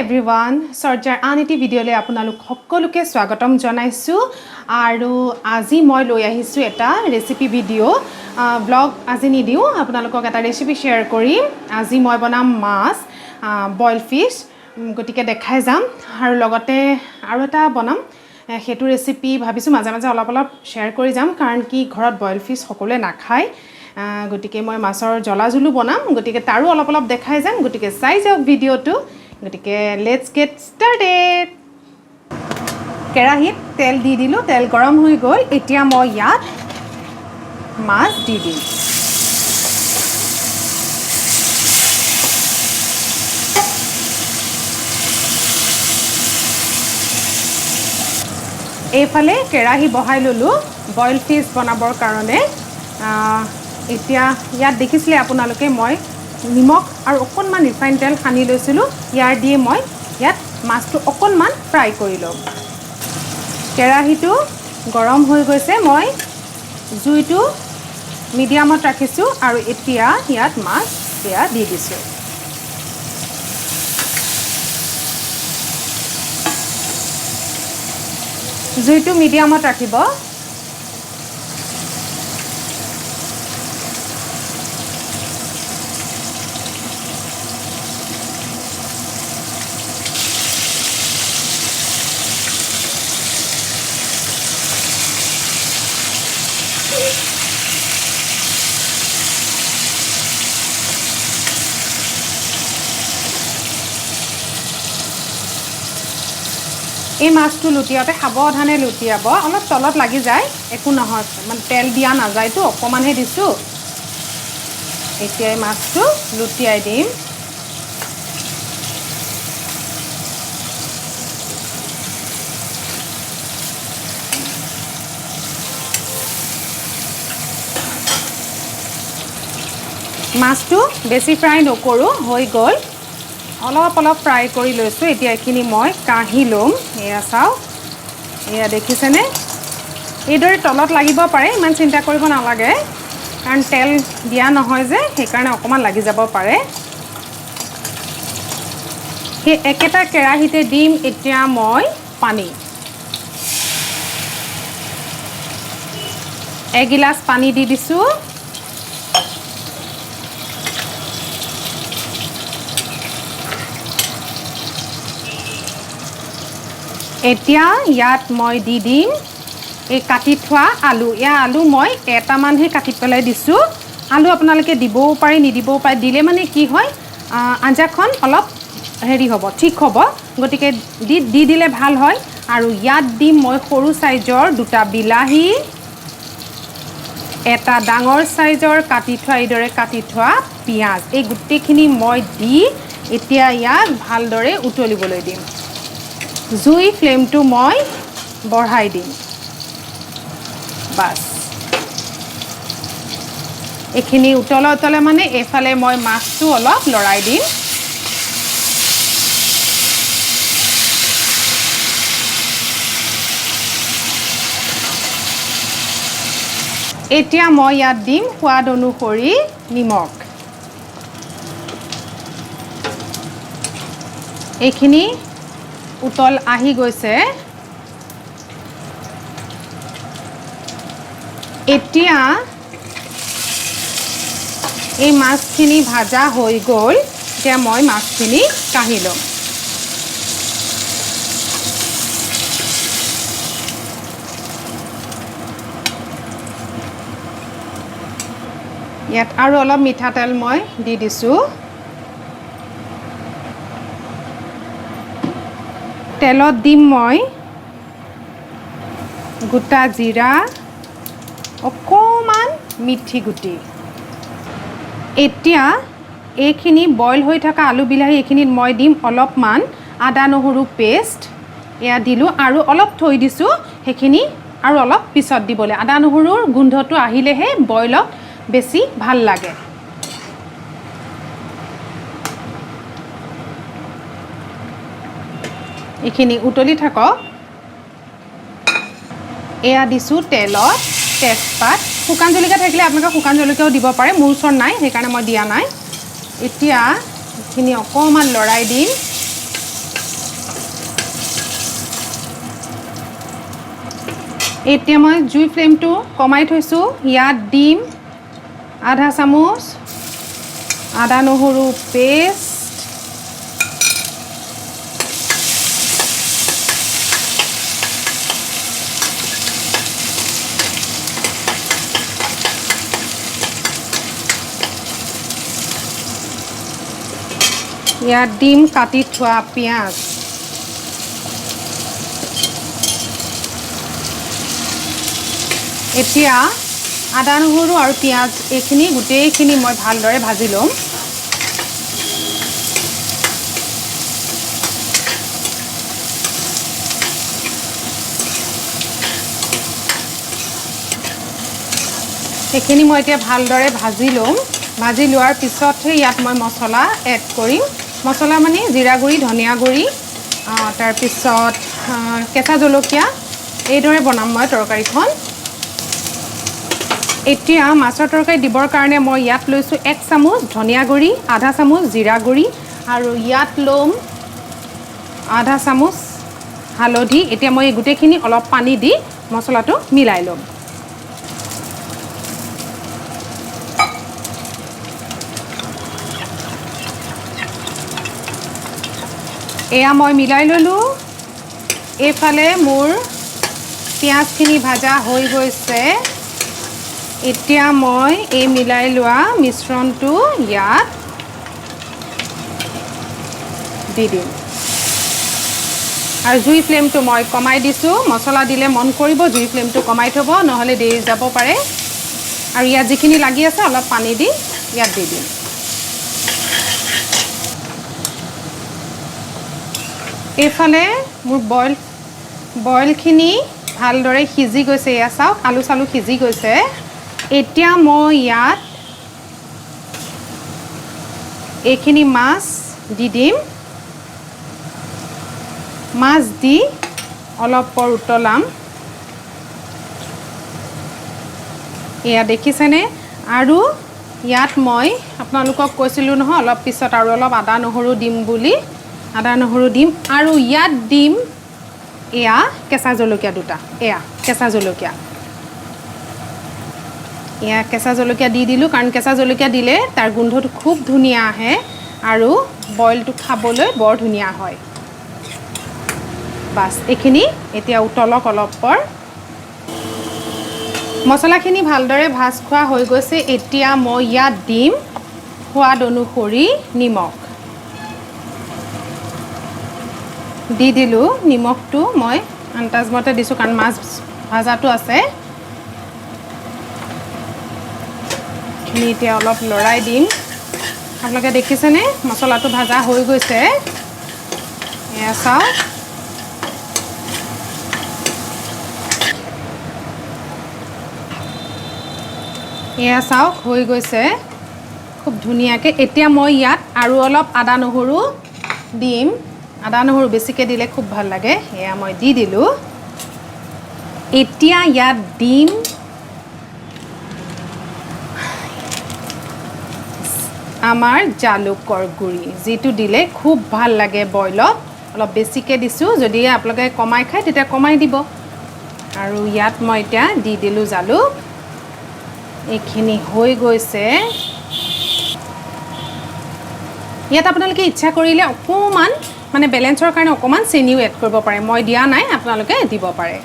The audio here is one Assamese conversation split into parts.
এভৰিৱান সৰ্জাৰ আন এটি ভিডিঅ'লৈ আপোনালোক সকলোকে স্বাগতম জনাইছো আৰু আজি মই লৈ আহিছো এটা ৰেচিপি ভিডিঅ' ব্লগ আজি নিদিও আপোনালোকক এটা ৰেচিপি শেয়াৰ কৰিম আজি মই বনাম মাছ বইল ফিশ গটিকে দেখাই যাম আৰু লগতে আৰু এটা বনাম হেতু ৰেচিপি ভাবিছো মাজে মাজে অলপ শেয়াৰ কৰি যাম কাৰণ কি ঘৰত বইল ফিশ সকলোৱে নাখায় গটিকে মই মাছৰ জলাজুলু বনাম গটিকে তাৰো অলপ দেখাই যাম গটিকে চাই যাওক ভিডিঅ'টো গটিকে লেটস গেট স্টাৰ্টেড কেৰাহীত তেল দি দিলো তেল গৰম হৈ গ'ল এতিয়া মই ইয়াত মাছ দি দিম এইফালে কেৰাহী বহাই ললো বইল ফিশ বনাবৰ কাৰণে এতিয়া ইয়াত দেখিছিলে আপোনালোকে মই নিমখ আৰু অকণমান ৰিফাইন তেল সানি লৈছিলোঁ ইয়াৰ দিয়ে মই ইয়াত মাছটো অকণমান ফ্ৰাই কৰি লম কেৰাহীটো গৰম হৈ গৈছে মই জুইটো মিডিয়ামত ৰাখিছোঁ আৰু এতিয়া ইয়াত মাছ দিয়া দি দিছোঁ জুইটো মিডিয়ামত ৰাখিব এই মাছটো লুটিয়াতে সাৱধানে লুটিয়াব অলপ তলত লাগি যায় একো নহয় মানে তেল দিয়া নাযায়তো অকমানহে দিছোঁ এতিয়া এই মাছটো লুটিয়াই দিম মাছটো বেছি ফ্ৰাই নকৰোঁ হৈ গ'ল অলপ ফ্ৰাই কৰি লৈছোঁ এতিয়া এইখিনি মই কাঢ়ি ল'ম এয়া চাওক এয়া দেখিছেনে এইদৰে তলত লাগিব পাৰে ইমান চিন্তা কৰিব নালাগে কাৰণ তেল দিয়া নহয় যে সেইকাৰণে অকণমান লাগি যাব পাৰে সেই একেটা কেৰাহীতে দিম এতিয়া মই পানী এগিলাচ পানী দি দিছোঁ এতিয়া ইয়াত মই দি দিম এই কাটি থোৱা আলু এয়া আলু মই এটামানহে কাটি পেলাই দিছোঁ আলু আপোনালোকে দিবও পাৰে নিদিবও পাৰে দিলে মানে কি হয় আঞ্জাখন অলপ হেৰি হ'ব ঠিক হ'ব গতিকে দি দিলে ভাল হয় আৰু ইয়াত দিম মই সৰু সাইজৰ দুটা বিলাহী এটা ডাঙৰ সাইজৰ কাটি থোৱা এইদৰে কাটি থোৱা পিঁয়াজ এই গোটেইখিনি মই দি এতিয়া ইয়াক ভালদৰে উতলিবলৈ দিম জুই ফ্লেমটো মই বঢ়াই দিম বাস এইখিনি উতলে মানে এফালে মই মাছটো অলপ লৰাই দিম এতিয়া মই ইয়াত দিম সোৱাদ অনুসৰি নিমখ এইখিনি উতল আহি গৈছে এতিয়া এই মাছখিনি ভাজা হৈ গ'ল এতিয়া মই মাছখিনি কাঢ়ি ল'ম ইয়াত আৰু অলপ মিঠাতেল মই দি দিছোঁ তেলত দিম মই গোটা জিৰা অকণমান মিঠি গুটি এতিয়া এইখিনি বইল হৈ থকা আলু বিলাহী এইখিনিত মই দিম অলপমান আদা নহৰু পেষ্ট এয়া দিলোঁ আৰু অলপ থৈ দিছোঁ সেইখিনি আৰু অলপ পিছত দিবলৈ আদা নহৰুৰ গোন্ধটো আহিলেহে বইলত বেছি ভাল লাগে এইখিনি উতলি থাকক এয়া দিছোঁ তেলত তেজপাত শুকান জলকীয়া থাকিলে আপোনালোকে শুকান জলকীয়াও দিব পাৰে মোৰ ওচৰত নাই সেইকাৰণে মই দিয়া নাই এতিয়া এইখিনি অকণমান লৰাই দিম এতিয়া মই জুই ফ্লেমটো কমাই থৈছোঁ ইয়াত দিম আধা চামুচ আদা নহৰু পেষ্ট ইয়াত দিম কাটি থোৱা পিঁয়াজ এতিয়া আদা নহৰু আৰু পিঁয়াজ এইখিনি গোটেইখিনি মই ভালদৰে ভাজি ল'ম এইখিনি মই এতিয়া ভালদৰে ভাজি ল'ম ভাজি লোৱাৰ পিছতহে ইয়াত মই মছলা এড কৰিম মছলা মানে জিৰা গুড়ি ধনিয়া গুড়ি তাৰপিছত কেঁচা জলকীয়া এইদৰে বনাম মই তৰকাৰীখন এতিয়া মাছৰ তৰকাৰী দিবৰ কাৰণে মই ইয়াত লৈছোঁ 1 চামুচ ধনিয়া গুড়ি আধা চামুচ জিৰা গুড়ি আৰু ইয়াত ল'ম আধা চামুচ হালধি এতিয়া মই গোটেইখিনি অলপ পানী দি মছলাটো মিলাই ল'ম এয়া মই মিলাই ল'লোঁ এইফালে মোৰ পিঁয়াজখিনি ভাজা হৈ গৈছে এতিয়া মই এই মিলাই লোৱা মিশ্ৰণটো ইয়াত দি দিম আৰু জুই ফ্লেমটো মই কমাই দিছোঁ মছলা দিলে মন কৰিব জুই ফ্লেমটো কমাই থ'ব নহ'লে দেৰি যাব পাৰে আৰু ইয়াত যিখিনি লাগি আছে অলপ পানী দি ইয়াত দি দিম এইফালে মোৰ বইলখিনি ভালদৰে সিজি গৈছে এয়া চাওক আলু চালু সিজি গৈছে এতিয়া মই ইয়াত এইখিনি মাছ দি দিম মাছ দি অলপ পৰ উতলাম এয়া দেখিছেনে আৰু ইয়াত মই আপোনালোকক কৈছিলোঁ নহয় অলপ পিছত আৰু অলপ আদা নহৰু দিম বুলি আদা নহৰু দিম আৰু ইয়াত দিম এয়া কেঁচা জলকীয়া দুটা এয়া কেঁচা জলকীয়া দি দিলোঁ কাৰণ কেঁচা জলকীয়া দিলে তাৰ গোন্ধটো খুব ধুনীয়া আহে আৰু বইলটো খাবলৈ বৰ ধুনীয়া হয় বাছ এইখিনি এতিয়া উতলক অলপ পৰ মছলাখিনি ভালদৰে ভাজ খোৱা হৈ গৈছে এতিয়া মই ইয়াত দিম সোৱাদ অনুসৰি নিমখ দি দিলোঁ নিমখটো মই আন্দাজমতে দিছোঁ কাৰণ মাছ ভাজাটো আছে এতিয়া অলপ লৰাই দিম আপোনালোকে দেখিছেনে মছলাটো ভাজা হৈ গৈছে এয়া চাওক এয়া চাওক হৈ গৈছে খুব ধুনীয়াকৈ এতিয়া মই ইয়াত আৰু অলপ আদা নহৰু দিম আদা নহৰু বেছিকৈ দিলে খুব ভাল লাগে এয়া মই দি দিলোঁ এতিয়া ইয়াত দিম আমাৰ জালুকৰ গুড়ি যিটো দিলে খুব ভাল লাগে বইলত অলপ বেছিকৈ দিছোঁ যদি আপোনালোকে কমাই খায় তেতিয়া কমাই দিব আৰু ইয়াত মই এতিয়া দি দিলোঁ জালুক এইখিনি হৈ গৈছে ইয়াত আপোনালোকে ইচ্ছা কৰিলে অকণমান মানে বেলেঞ্চৰ কাৰণে অকণমান চেনিও এড কৰিব পাৰে মই দিয়া নাই আপোনালোকে দিব পাৰে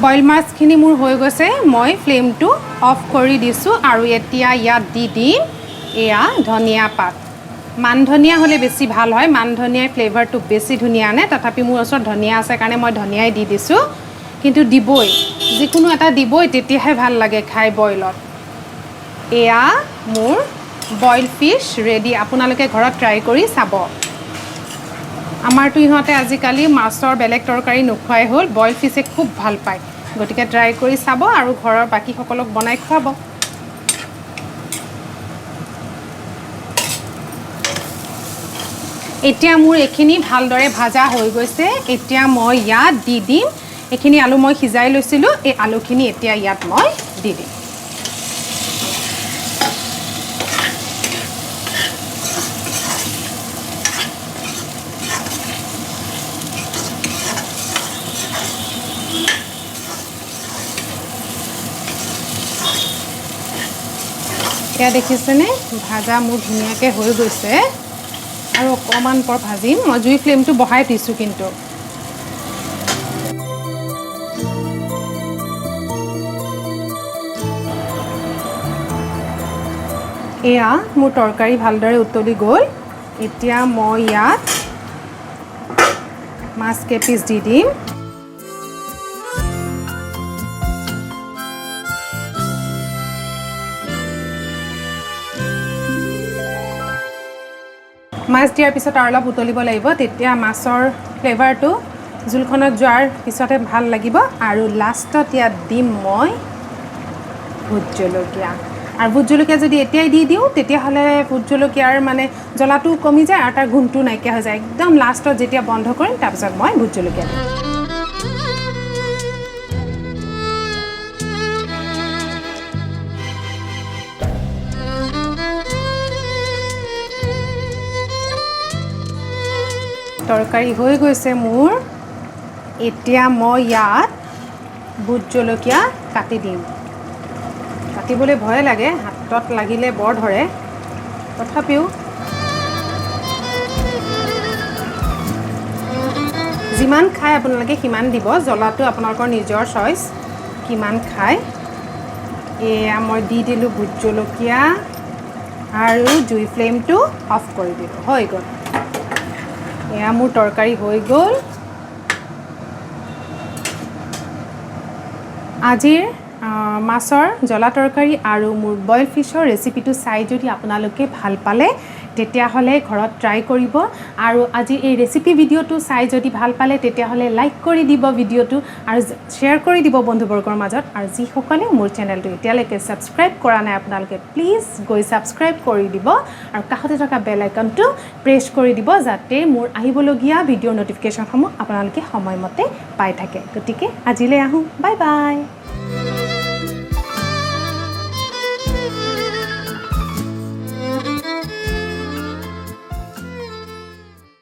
বইল মাছখিনি মোৰ হৈ গৈছে মই ফ্লেমটো অফ কৰি দিছোঁ আৰু এতিয়া ইয়াত দি দিম এয়া ধনিয়া পাত মান ধনিয়া হ'লে বেছি ভাল হয় মান ধনিয়াৰ ফ্লেভাৰটো বেছি ধুনীয়া আনে তথাপি মোৰ ওচৰত ধনিয়া আছে কাৰণে মই ধনিয়াই দি দিছোঁ কিন্তু দিবই যিকোনো এটা দিবই তেতিয়াহে ভাল লাগে খাই বইলত এয়া মোৰ বইল ফিছ ৰেডি আপোনালোকে ঘৰত ট্ৰাই কৰি চাব আমাৰতো ইহঁতে আজিকালি মাছৰ বেলেগ তৰকাৰী নোখোৱাই হ'ল বইল ফিছে খুব ভাল পায় গতিকে ট্ৰাই কৰি চাব আৰু ঘৰৰ বাকীসকলক বনাই খুৱাব এতিয়া মোৰ এইখিনি ভালদৰে ভাজা হৈ গৈছে এতিয়া মই ইয়াত দি দিম এইখিনি আলু মই সিজাই লৈছিলোঁ এই আলুখিনি এতিয়া ইয়াত মই দি দিম এয়া দেখিছেনে ভাজা মোৰ ধুনীয়াকৈ হৈ গৈছে আৰু অকণমান পৰ ভাজিম মই জুই ফ্লেমটো বঢ়াই দিছোঁ কিন্তু এয়া মোৰ তৰকাৰী ভালদৰে উতলি গ'ল এতিয়া মই ইয়াত মাছ কেইপিচ দি দিম মাছ দিয়াৰ পিছত আৰু অলপ উতলিব লাগিব তেতিয়া মাছৰ ফ্লেভাৰটো জোলখনত যোৱাৰ পিছতে ভাল লাগিব আৰু লাষ্টত ইয়াত দিম মই ভোট জলকীয়া আৰু ভোট জলকীয়া যদি এতিয়াই দি দিওঁ তেতিয়াহ'লে ভোট জলকীয়াৰ মানে জ্বলাটো কমি যায় আৰু তাৰ গুণটো নাইকিয়া হৈ যায় একদম লাষ্টত যেতিয়া বন্ধ কৰিম তাৰপিছত মই ভোট জলকীয়া দিম তৰকাৰী হৈ গৈছে মোৰ এতিয়া মই ইয়াত ভোট জলকীয়া কাটি দিম কাটিবলৈ ভয় লাগে হাতত লাগিলে বৰ ধৰে তথাপিও যিমান খায় আপোনালোকে সিমান দিব জ্বলাটো আপোনালোকৰ নিজৰ চইচ কিমান খায় এয়া মই দি দিলোঁ ভোট জলকীয়া আৰু জুই ফ্লেমটো অফ কৰি দিলোঁ হৈ গ'ল এয়া মোৰ তৰকাৰী হৈ গ'ল আজিৰ মাছৰ জ্বলা তৰকাৰী আৰু মোৰ বইল ফিছৰ ৰেচিপিটো চাই যদি আপোনালোকে ভাল পালে তেতিয়াহ'লে ঘৰত ট্ৰাই কৰিব আৰু আজি এই ৰেচিপি ভিডিঅ'টো চাই যদি ভাল পালে তেতিয়াহ'লে লাইক কৰি দিব ভিডিঅ'টো আৰু শ্বেয়াৰ কৰি দিব বন্ধুবৰ্গৰ মাজত আৰু যিসকলে মোৰ চেনেলটো এতিয়ালৈকে ছাবস্ক্ৰাইব কৰা নাই আপোনালোকে প্লিজ গৈ ছাবস্ক্ৰাইব কৰি দিব আৰু কাষতে থকা বেল আইকনটো প্ৰেছ কৰি দিব যাতে মোৰ আহিবলগীয়া ভিডিঅ'ৰ নটিফিকেশ্যনসমূহ আপোনালোকে সময়মতে পাই থাকে গতিকে আজিলৈ আহোঁ বাই বাই